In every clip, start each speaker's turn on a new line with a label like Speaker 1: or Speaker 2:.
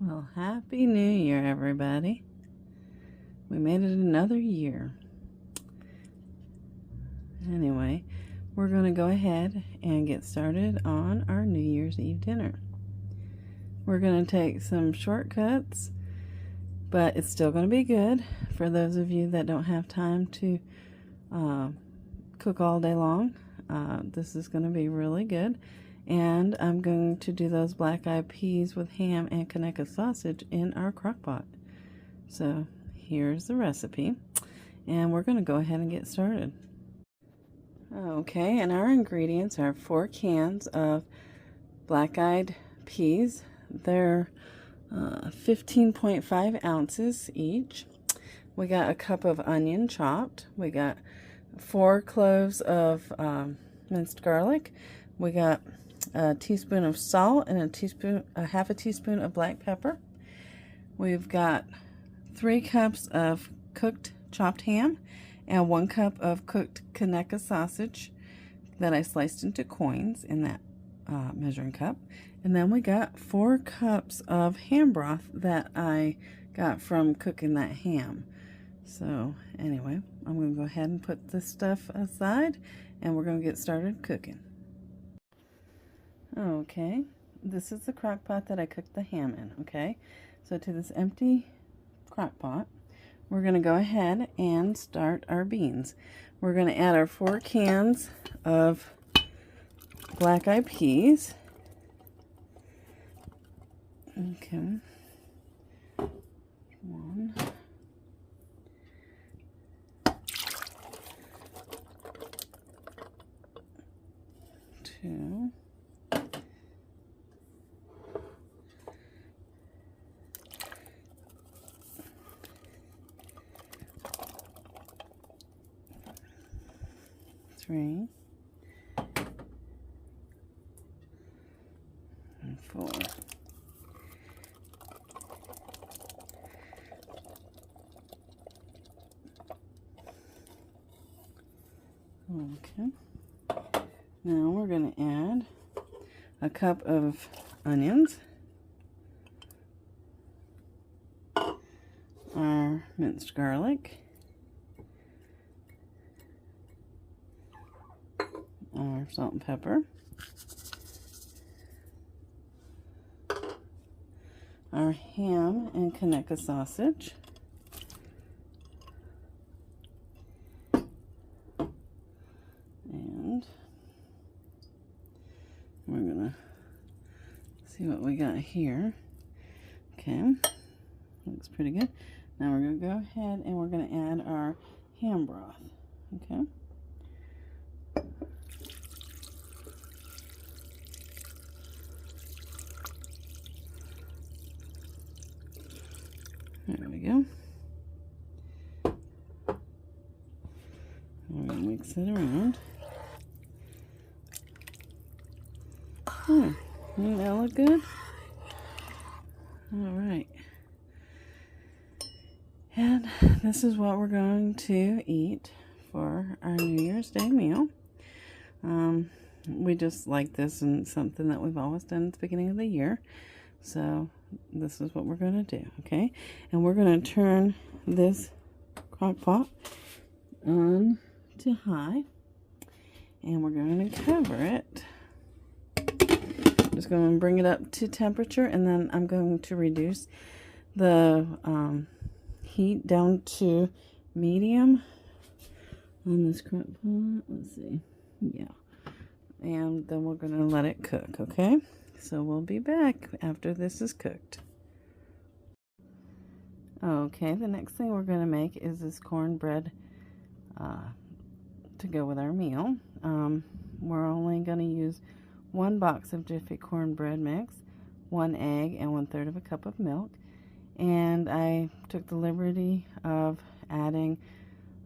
Speaker 1: Well, Happy New Year, everybody. We made it another year. Anyway, we're going to go ahead and get started on our New Year's Eve dinner. We're going to take some shortcuts, but it's still going to be good for those of you that don't have time to cook all day long. This is going to be really good. And I'm going to do those black-eyed peas with ham and Kaneka sausage in our crock pot. So here's the recipe, and we're going to go ahead and get started. Okay, and our ingredients are 4 cans of black-eyed peas. They're 15.5 ounces each. We got a cup of onion chopped. We got 4 cloves of minced garlic. We got a teaspoon of salt and half a teaspoon of black pepper. We've got 3 cups of cooked chopped ham and 1 cup of cooked Kaneka sausage that I sliced into coins in that measuring cup. And then we got 4 cups of ham broth that I got from cooking that ham. So anyway, I'm going to go ahead and put this stuff aside, and we're going to get started cooking. Okay, this is the crock pot that I cooked the ham in, okay? So to this empty crock pot, we're going to go ahead and start our beans. We're going to add our 4 cans of black-eyed peas. Okay. 1. 2. 3 and 4. Okay. Now we're going to add a cup of onions, our minced garlic, our salt and pepper, our ham and Kaneka sausage, and we're gonna see what we got here. Okay, looks pretty good. Now we're gonna go ahead and we're gonna add our ham broth. Okay. There we go. We're going to mix it around. Doesn't that look good? Alright. And this is what we're going to eat for our New Year's Day meal. We just like this, and something that we've always done at the beginning of the year. So this is what we're going to do, okay? And we're going to turn this crock pot on to high, and we're going to cover it. Just going to bring it up to temperature, and then I'm going to reduce the heat down to medium on this crock pot. Let's see. Yeah. And then we're going to let it cook, okay? So we'll be back after this is cooked. Okay, the next thing we're going to make is this cornbread to go with our meal. We're only going to use 1 box of Jiffy cornbread mix, 1 egg, and 1/3 of a cup of milk. And I took the liberty of adding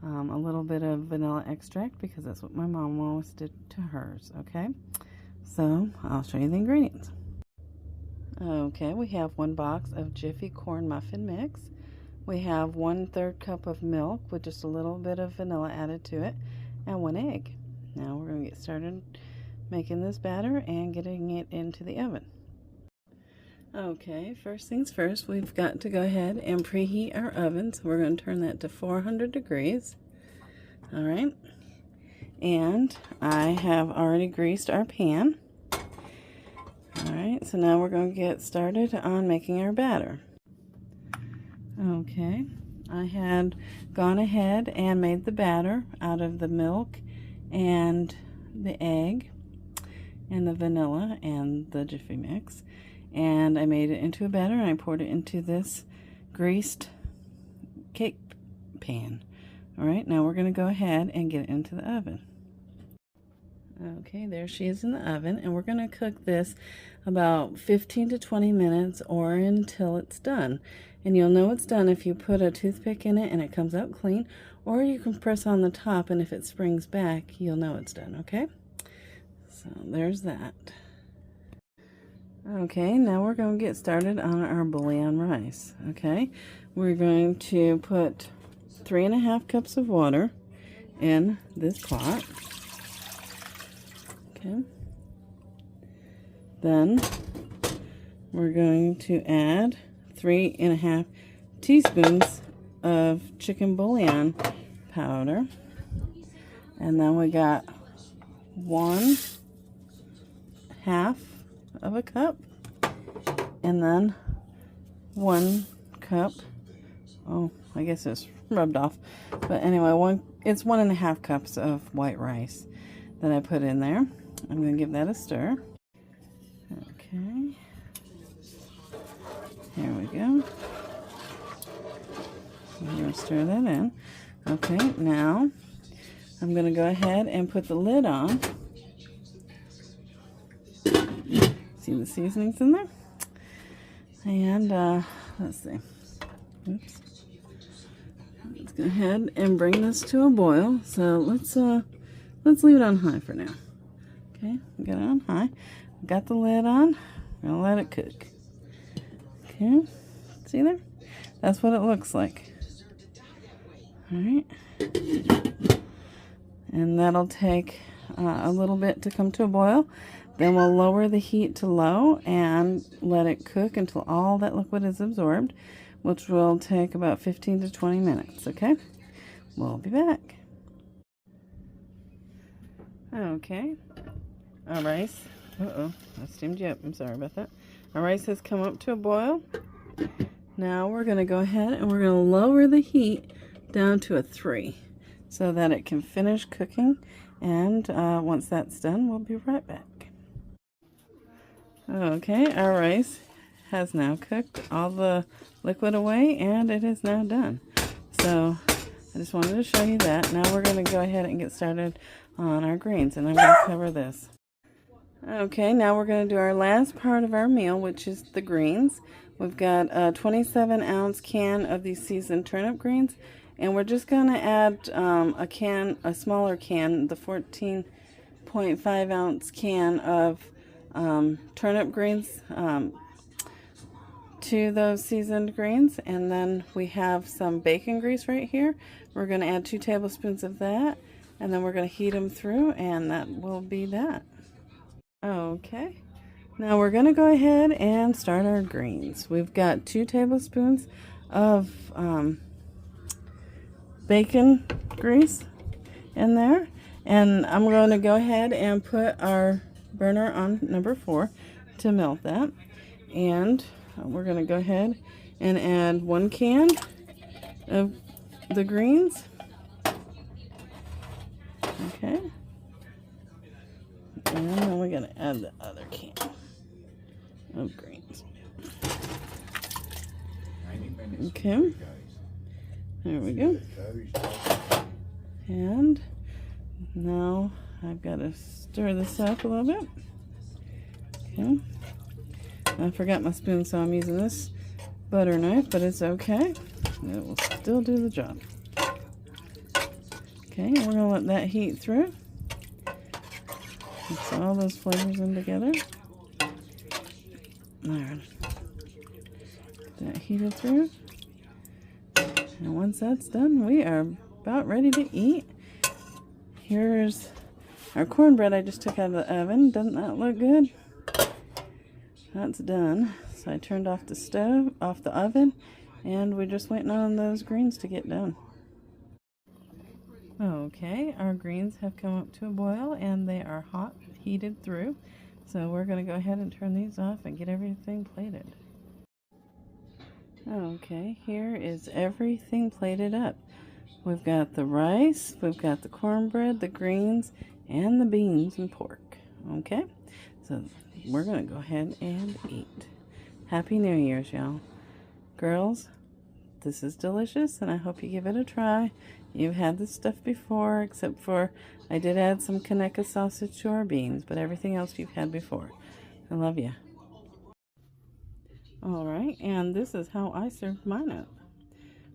Speaker 1: a little bit of vanilla extract because that's what my mom always did to hers, okay? So I'll show you the ingredients. Okay, we have 1 box of Jiffy corn muffin mix. We have 1/3 cup of milk with just a little bit of vanilla added to it, and 1 egg. Now we're going to get started making this batter and getting it into the oven. Okay, first things first, we've got to go ahead and preheat our oven. So we're going to turn that to 400 degrees. All right. And I have already greased our pan. All right, so now we're going to get started on making our batter. Okay, I had gone ahead and made the batter out of the milk and the egg and the vanilla and the Jiffy Mix. And I made it into a batter and I poured it into this greased cake pan. All right, now we're going to go ahead and get it into the oven. Okay, there she is in the oven, and we're going to cook this about 15 to 20 minutes or until it's done. And you'll know it's done if you put a toothpick in it and it comes out clean, or you can press on the top, and if it springs back, you'll know it's done, okay? So there's that. Okay, now we're going to get started on our bouillon rice. Okay, we're going to put 3½ cups of water in this pot. Okay, then we're going to add 3½ teaspoons of chicken bouillon powder, and then we got 1/2 of a cup, and then 1 cup, oh, I guess it's rubbed off, but anyway, it's 1½ cups of white rice that I put in there. I'm going to give that a stir. Okay, here we go. I'm going to stir that in. Okay, now I'm going to go ahead and put the lid on. See the seasonings in there? And let's see. Oops. Let's go ahead and bring this to a boil. So let's leave it on high for now. Okay, we got it on high. Got the lid on. I'm gonna let it cook. Okay, see there? That's what it looks like. All right, and that'll take a little bit to come to a boil. Then we'll lower the heat to low and let it cook until all that liquid is absorbed, which will take about 15 to 20 minutes, okay? We'll be back. Okay, our rice, I steamed you up, I'm sorry about that. Our rice has come up to a boil. Now we're going to go ahead and we're going to lower the heat down to a 3 so that it can finish cooking, and once that's done, we'll be right back. Okay, our rice has now cooked all the liquid away, and it is now done. So I just wanted to show you that. Now we're going to go ahead and get started on our greens, and I'm going to cover this. Okay, now we're going to do our last part of our meal, which is the greens. We've got a 27-ounce can of these seasoned turnip greens, and we're just going to add a smaller can, the 14.5-ounce can of turnip greens to those seasoned greens. And then we have some bacon grease right here. We're going to add 2 tablespoons of that, and then we're going to heat them through, and that will be that. Okay, now we're going to go ahead and start our greens. We've got 2 tablespoons of bacon grease in there, and I'm going to go ahead and put our burner on number 4 to melt that, and we're going to go ahead and add 1 can of the greens. Okay, and then we're going to add the other can of greens. Okay, there we go. And now I've got to stir this up a little bit. Okay, I forgot my spoon, so I'm using this butter knife, but it's okay. It will still do the job. Okay, we're going to let that heat through. Mix all those flavors in together. Alright. That heated through. And once that's done, we are about ready to eat. Here's our cornbread I just took out of the oven. Doesn't that look good? that's done. So I turned off the stove, off the oven, and we're just waiting on those greens to get done. Okay, our greens have come up to a boil and they are hot, heated through. So we're going to go ahead and turn these off and get everything plated. Okay, here is everything plated up. We've got the rice, we've got the cornbread, the greens, and the beans and pork. Okay, so we're going to go ahead and eat. Happy New Year's, y'all. Girls, this is delicious, and I hope you give it a try. You've had this stuff before, except for I did add some Kaneka sausage to our beans, but everything else you've had before. I love you. Alright, and this is how I served mine up.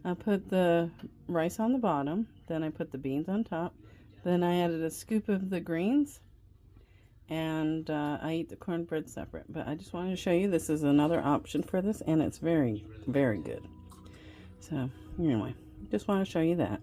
Speaker 1: I put the rice on the bottom, then I put the beans on top, then I added a scoop of the greens, and I eat the cornbread separate. But I just wanted to show you this is another option for this, and it's very, very good. So, anyway, just want to show you that.